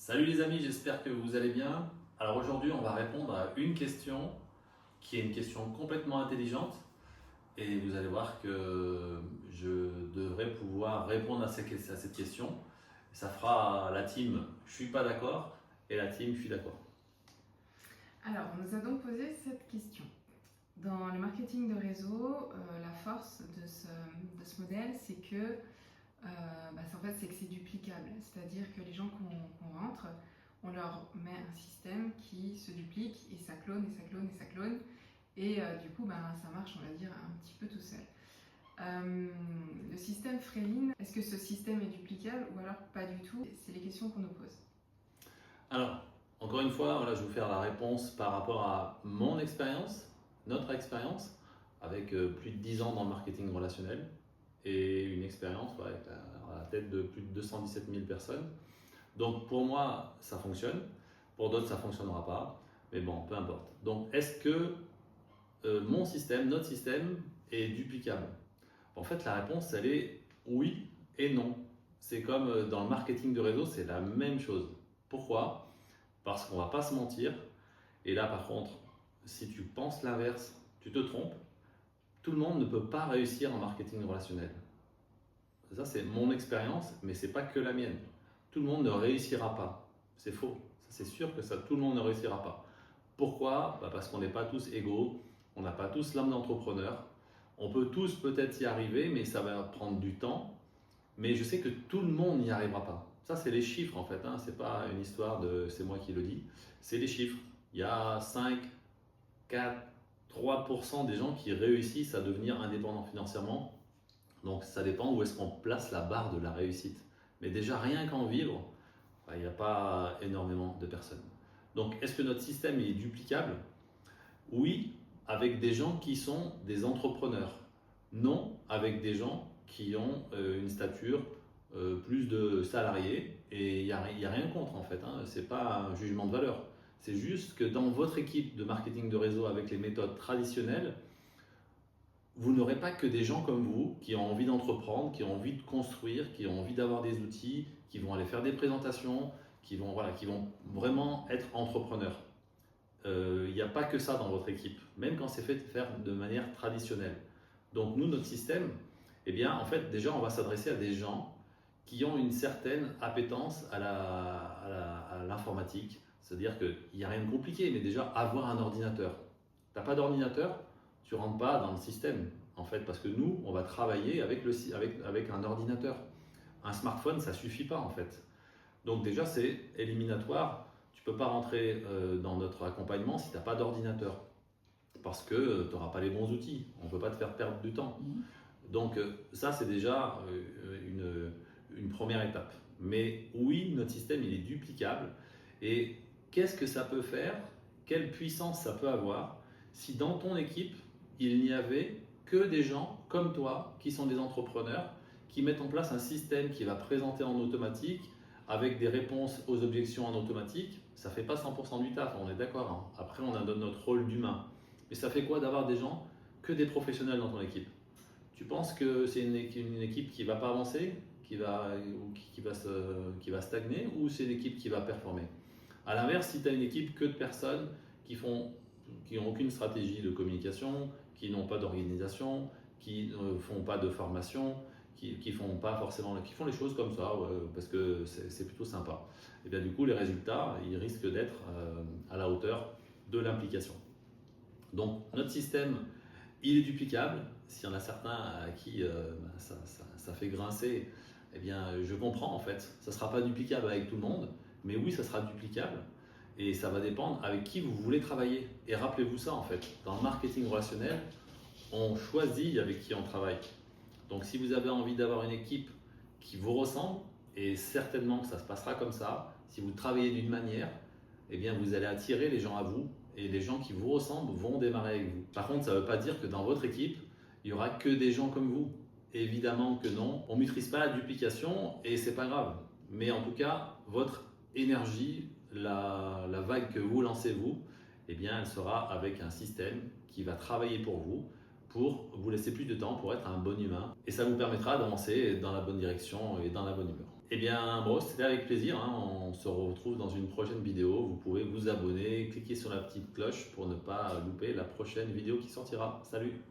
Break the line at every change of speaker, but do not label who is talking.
Salut les amis, j'espère que vous allez bien. Alors aujourd'hui, on va répondre à une question qui est une question complètement intelligente et vous allez voir que je devrais pouvoir répondre à cette question. Ça fera la team je suis pas d'accord et la team je suis d'accord.
Alors, on nous a donc posé cette question. Dans le marketing de réseau, la force de ce modèle, c'est que c'est duplicable. C'est-à-dire que les gens qu'on rentre, on leur met un système qui se duplique et ça clone et ça clone et ça clone. Et ça marche, on va dire, un petit peu tout seul. Le système Freeline, est-ce que ce système est duplicable ou alors pas du tout? C'est les questions qu'on nous pose.
Alors, encore une fois, voilà, je vais vous faire la réponse par rapport à mon expérience, notre expérience, avec plus de 10 ans dans le marketing relationnel et une expérience avec à la tête de plus de 217 000 personnes. Donc pour moi, ça fonctionne. Pour d'autres, ça ne fonctionnera pas. Mais bon, peu importe. Donc est-ce que mon système, notre système est duplicable? En fait, la réponse, elle est oui et non. C'est comme dans le marketing de réseau, c'est la même chose. Pourquoi? Parce qu'on ne va pas se mentir. Et là, par contre, si tu penses l'inverse, tu te trompes. Tout le monde ne peut pas réussir en marketing relationnel. Ça, c'est mon expérience, mais ce n'est pas que la mienne. Tout le monde ne réussira pas. C'est faux. C'est sûr que tout le monde ne réussira pas. Pourquoi? Parce qu'on n'est pas tous égaux, on n'a pas tous l'âme d'entrepreneur. On peut tous peut-être y arriver, mais ça va prendre du temps. Mais je sais que tout le monde n'y arrivera pas. Ça, c'est les chiffres en fait. Ce n'est pas une histoire de c'est moi qui le dis. C'est les chiffres. Il y a 5, 4, 3% des gens qui réussissent à devenir indépendants financièrement. Donc ça dépend où est-ce qu'on place la barre de la réussite. Mais déjà, rien qu'en vivre, il n'y a pas énormément de personnes. Donc est-ce que notre système est duplicable? Oui, avec des gens qui sont des entrepreneurs. Non, avec des gens qui ont une stature plus de salariés. Et il n'y a rien contre en fait. Ce n'est pas un jugement de valeur. C'est juste que dans votre équipe de marketing de réseau avec les méthodes traditionnelles, vous n'aurez pas que des gens comme vous qui ont envie d'entreprendre, qui ont envie de construire, qui ont envie d'avoir des outils, qui vont aller faire des présentations, qui vont vraiment être entrepreneurs. Il n'y a pas que ça dans votre équipe, même quand c'est fait de faire de manière traditionnelle. Donc nous, notre système, en fait, déjà, on va s'adresser à des gens qui ont une certaine appétence à l'informatique. C'est-à-dire qu'il n'y a rien de compliqué, mais déjà, avoir un ordinateur. Tu n'as pas d'ordinateur, tu ne rentres pas dans le système, en fait, parce que nous, on va travailler avec un ordinateur. Un smartphone, ça ne suffit pas, en fait. Donc déjà, c'est éliminatoire. Tu ne peux pas rentrer dans notre accompagnement si tu n'as pas d'ordinateur, parce que tu n'auras pas les bons outils. On ne peut pas te faire perdre du temps. Donc ça, c'est déjà une première étape. Mais oui, notre système, il est duplicable. Et qu'est-ce que ça peut faire? Quelle puissance ça peut avoir si dans ton équipe, il n'y avait que des gens comme toi qui sont des entrepreneurs, qui mettent en place un système qui va présenter en automatique avec des réponses aux objections en automatique. Ça ne fait pas 100% du taf, on est d'accord. Après, on a notre rôle d'humain. Mais ça fait quoi d'avoir des gens, que des professionnels dans ton équipe? Tu penses que c'est une équipe qui ne va pas avancer, qui va stagner, ou c'est une équipe qui va performer? À l'inverse, si tu as une équipe que de personnes qui n'ont aucune stratégie de communication, qui n'ont pas d'organisation, qui ne font pas de formation, qui font pas forcément, qui font les choses comme ça, parce que c'est plutôt sympa. Et bien du coup, les résultats, ils risquent d'être à la hauteur de l'implication. Donc notre système, il est duplicable. S'il y en a certains à qui ça fait grincer, eh bien je comprends en fait. Ça ne sera pas duplicable avec tout le monde, mais oui, ça sera duplicable. Et ça va dépendre avec qui vous voulez travailler. Et rappelez-vous ça en fait, dans le marketing relationnel, on choisit avec qui on travaille. Donc si vous avez envie d'avoir une équipe qui vous ressemble, et certainement que ça se passera comme ça, si vous travaillez d'une manière, eh bien vous allez attirer les gens à vous, et les gens qui vous ressemblent vont démarrer avec vous. Par contre, ça ne veut pas dire que dans votre équipe, il n'y aura que des gens comme vous. Évidemment que non. On ne maîtrise pas la duplication et c'est pas grave. Mais en tout cas, votre énergie, la vague que vous lancez vous, eh bien, elle sera avec un système qui va travailler pour vous laisser plus de temps pour être un bon humain. Et ça vous permettra d'avancer dans la bonne direction et dans la bonne humeur. Eh bien, bon, c'était avec plaisir, hein. On se retrouve dans une prochaine vidéo. Vous pouvez vous abonner, cliquer sur la petite cloche pour ne pas louper la prochaine vidéo qui sortira. Salut!